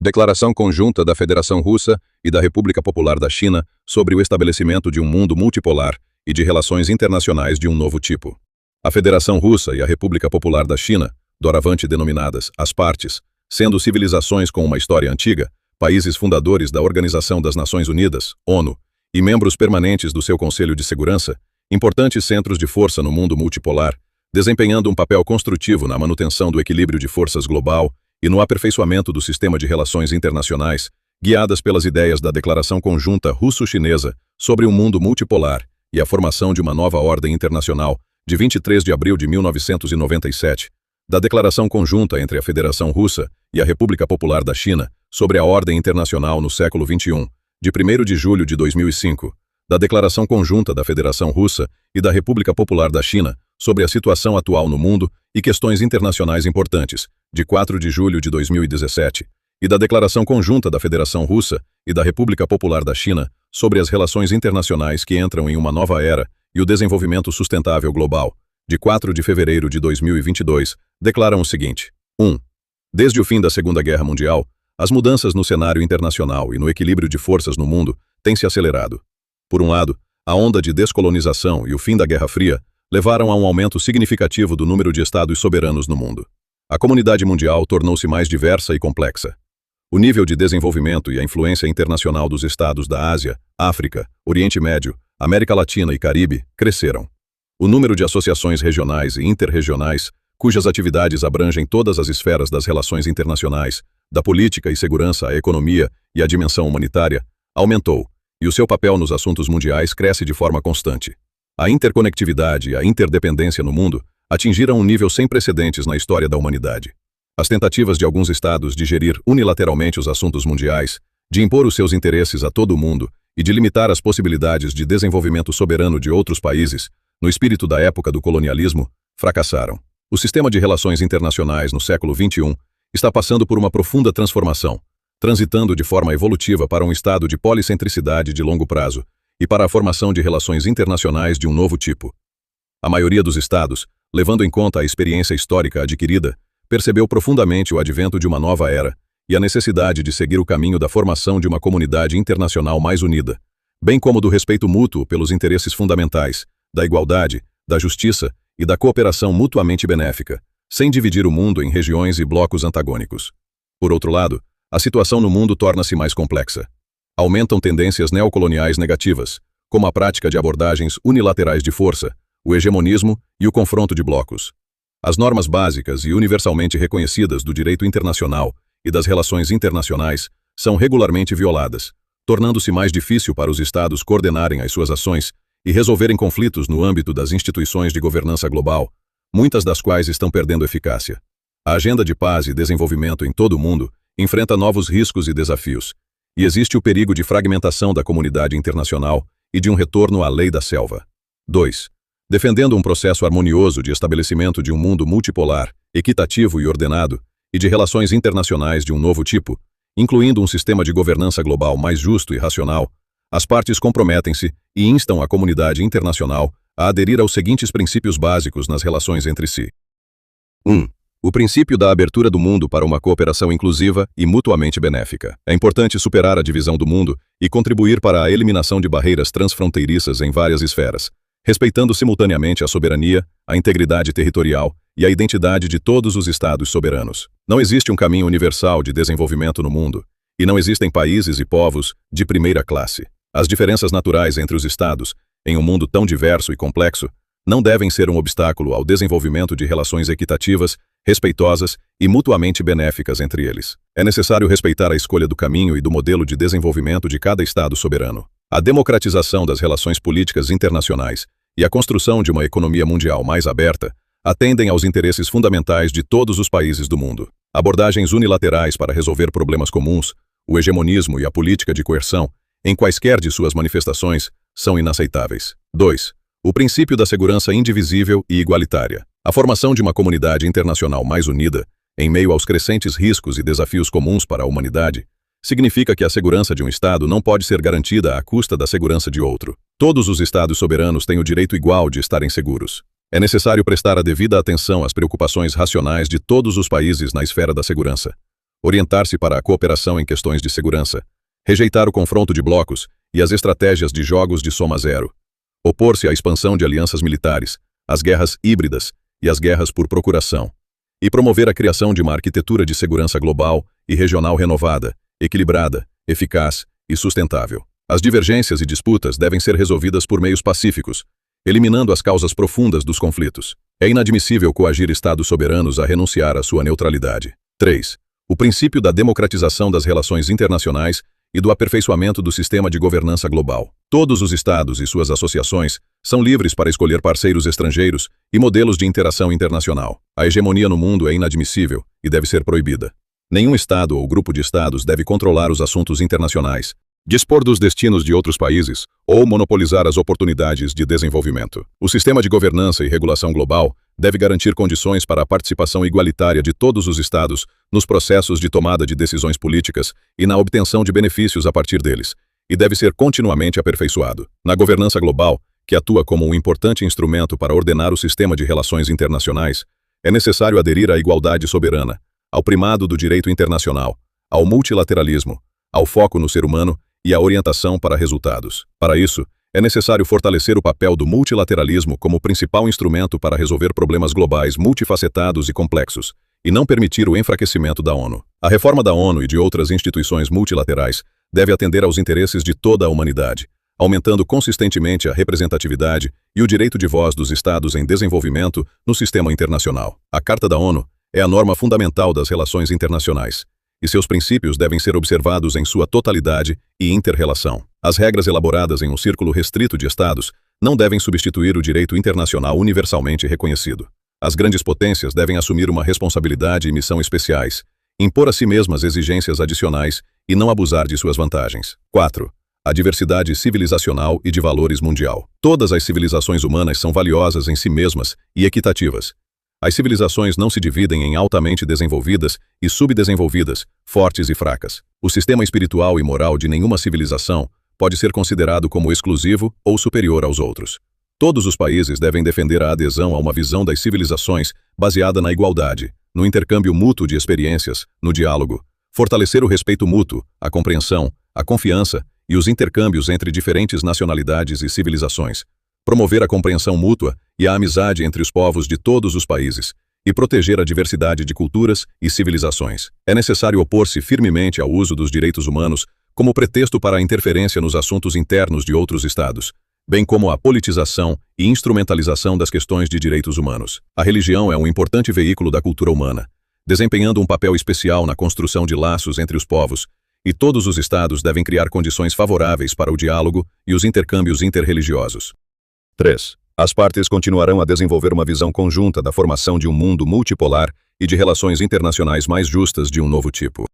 Declaração Conjunta da Federação Russa e da República Popular da China sobre o estabelecimento de um mundo multipolar e de relações internacionais de um novo tipo. A Federação Russa e a República Popular da China, doravante denominadas as partes, sendo civilizações com uma história antiga, países fundadores da Organização das Nações Unidas, ONU, e membros permanentes do seu Conselho de Segurança, importantes centros de força no mundo multipolar, desempenhando um papel construtivo na manutenção do equilíbrio de forças global e no aperfeiçoamento do sistema de relações internacionais, guiadas pelas ideias da Declaração Conjunta Russo-Chinesa sobre um mundo multipolar e a formação de uma nova ordem internacional, de 23 de abril de 1997, da Declaração Conjunta entre a Federação Russa e a República Popular da China sobre a ordem internacional no século XXI, de 1º de julho de 2005, da Declaração Conjunta da Federação Russa e da República Popular da China sobre a situação atual no mundo e questões internacionais importantes, de 4 de julho de 2017, e da Declaração Conjunta da Federação Russa e da República Popular da China sobre as relações internacionais que entram em uma nova era e o desenvolvimento sustentável global, de 4 de fevereiro de 2022, declaram o seguinte: 1. Desde o fim da Segunda Guerra Mundial, as mudanças no cenário internacional e no equilíbrio de forças no mundo têm se acelerado. Por um lado, a onda de descolonização e o fim da Guerra Fria levaram a um aumento significativo do número de estados soberanos no mundo. A comunidade mundial tornou-se mais diversa e complexa. O nível de desenvolvimento e a influência internacional dos estados da Ásia, África, Oriente Médio, América Latina e Caribe cresceram. O número de associações regionais e interregionais, cujas atividades abrangem todas as esferas das relações internacionais, da política e segurança à economia e à dimensão humanitária, aumentou, e o seu papel nos assuntos mundiais cresce de forma constante. A interconectividade e a interdependência no mundo atingiram um nível sem precedentes na história da humanidade. As tentativas de alguns estados de gerir unilateralmente os assuntos mundiais, de impor os seus interesses a todo o mundo e de limitar as possibilidades de desenvolvimento soberano de outros países, no espírito da época do colonialismo, fracassaram. O sistema de relações internacionais no século XXI está passando por uma profunda transformação, transitando de forma evolutiva para um estado de policentricidade de longo prazo e para a formação de relações internacionais de um novo tipo. A maioria dos estados, levando em conta a experiência histórica adquirida, percebeu profundamente o advento de uma nova era e a necessidade de seguir o caminho da formação de uma comunidade internacional mais unida, bem como do respeito mútuo pelos interesses fundamentais, da igualdade, da justiça e da cooperação mutuamente benéfica, sem dividir o mundo em regiões e blocos antagônicos. Por outro lado, a situação no mundo torna-se mais complexa. Aumentam tendências neocoloniais negativas, como a prática de abordagens unilaterais de força, o hegemonismo e o confronto de blocos. As normas básicas e universalmente reconhecidas do direito internacional e das relações internacionais são regularmente violadas, tornando-se mais difícil para os estados coordenarem as suas ações e resolverem conflitos no âmbito das instituições de governança global, muitas das quais estão perdendo eficácia. A agenda de paz e desenvolvimento em todo o mundo enfrenta novos riscos e desafios, e existe o perigo de fragmentação da comunidade internacional e de um retorno à lei da selva. 2. Defendendo um processo harmonioso de estabelecimento de um mundo multipolar, equitativo e ordenado, e de relações internacionais de um novo tipo, incluindo um sistema de governança global mais justo e racional, as partes comprometem-se e instam a comunidade internacional a aderir aos seguintes princípios básicos nas relações entre si. 1. O princípio da abertura do mundo para uma cooperação inclusiva e mutuamente benéfica. É importante superar a divisão do mundo e contribuir para a eliminação de barreiras transfronteiriças em várias esferas, respeitando simultaneamente a soberania, a integridade territorial e a identidade de todos os estados soberanos. Não existe um caminho universal de desenvolvimento no mundo, e não existem países e povos de primeira classe. As diferenças naturais entre os estados, em um mundo tão diverso e complexo, não devem ser um obstáculo ao desenvolvimento de relações equitativas, respeitosas e mutuamente benéficas entre eles. É necessário respeitar a escolha do caminho e do modelo de desenvolvimento de cada estado soberano. A democratização das relações políticas internacionais e a construção de uma economia mundial mais aberta atendem aos interesses fundamentais de todos os países do mundo. Abordagens unilaterais para resolver problemas comuns, o hegemonismo e a política de coerção, em quaisquer de suas manifestações, são inaceitáveis. 2. O princípio da segurança indivisível e igualitária. A formação de uma comunidade internacional mais unida, em meio aos crescentes riscos e desafios comuns para a humanidade, significa que a segurança de um Estado não pode ser garantida à custa da segurança de outro. Todos os Estados soberanos têm o direito igual de estarem seguros. É necessário prestar a devida atenção às preocupações racionais de todos os países na esfera da segurança. orientar-se para a cooperação em questões de segurança, rejeitar o confronto de blocos e as estratégias de jogos de soma zero, opor-se à expansão de alianças militares, às guerras híbridas e às guerras por procuração, e promover a criação de uma arquitetura de segurança global e regional renovada, equilibrada, eficaz e sustentável. As divergências e disputas devem ser resolvidas por meios pacíficos, eliminando as causas profundas dos conflitos. É inadmissível coagir Estados soberanos a renunciar à sua neutralidade. 3. O princípio da democratização das relações internacionais e do aperfeiçoamento do sistema de governança global. Todos os Estados e suas associações são livres para escolher parceiros estrangeiros e modelos de interação internacional. A hegemonia no mundo é inadmissível e deve ser proibida. Nenhum Estado ou grupo de Estados deve controlar os assuntos internacionais, dispor dos destinos de outros países ou monopolizar as oportunidades de desenvolvimento. O sistema de governança e regulação global deve garantir condições para a participação igualitária de todos os Estados nos processos de tomada de decisões políticas e na obtenção de benefícios a partir deles, e deve ser continuamente aperfeiçoado. Na governança global, que atua como um importante instrumento para ordenar o sistema de relações internacionais, é necessário aderir à igualdade soberana, ao primado do direito internacional, ao multilateralismo, ao foco no ser humano e à orientação para resultados. Para isso, é necessário fortalecer o papel do multilateralismo como principal instrumento para resolver problemas globais multifacetados e complexos, e não permitir o enfraquecimento da ONU. A reforma da ONU e de outras instituições multilaterais deve atender aos interesses de toda a humanidade, aumentando consistentemente a representatividade e o direito de voz dos Estados em desenvolvimento no sistema internacional. A Carta da ONU é a norma fundamental das relações internacionais, e seus princípios devem ser observados em sua totalidade e inter-relação. As regras elaboradas em um círculo restrito de Estados não devem substituir o direito internacional universalmente reconhecido. As grandes potências devem assumir uma responsabilidade e missão especiais, impor a si mesmas exigências adicionais e não abusar de suas vantagens. 4. A diversidade civilizacional e de valores mundial. Todas as civilizações humanas são valiosas em si mesmas e equitativas. As civilizações não se dividem em altamente desenvolvidas e subdesenvolvidas, fortes e fracas. O sistema espiritual e moral de nenhuma civilização pode ser considerado como exclusivo ou superior aos outros. Todos os países devem defender a adesão a uma visão das civilizações baseada na igualdade, no intercâmbio mútuo de experiências, no diálogo, fortalecer o respeito mútuo, a compreensão, a confiança e os intercâmbios entre diferentes nacionalidades e civilizações, promover a compreensão mútua e a amizade entre os povos de todos os países e proteger a diversidade de culturas e civilizações. É necessário opor-se firmemente ao uso dos direitos humanos como pretexto para a interferência nos assuntos internos de outros Estados, bem como a politização e instrumentalização das questões de direitos humanos. A religião é um importante veículo da cultura humana, desempenhando um papel especial na construção de laços entre os povos, e todos os Estados devem criar condições favoráveis para o diálogo e os intercâmbios interreligiosos. 3. As partes continuarão a desenvolver uma visão conjunta da formação de um mundo multipolar e de relações internacionais mais justas de um novo tipo.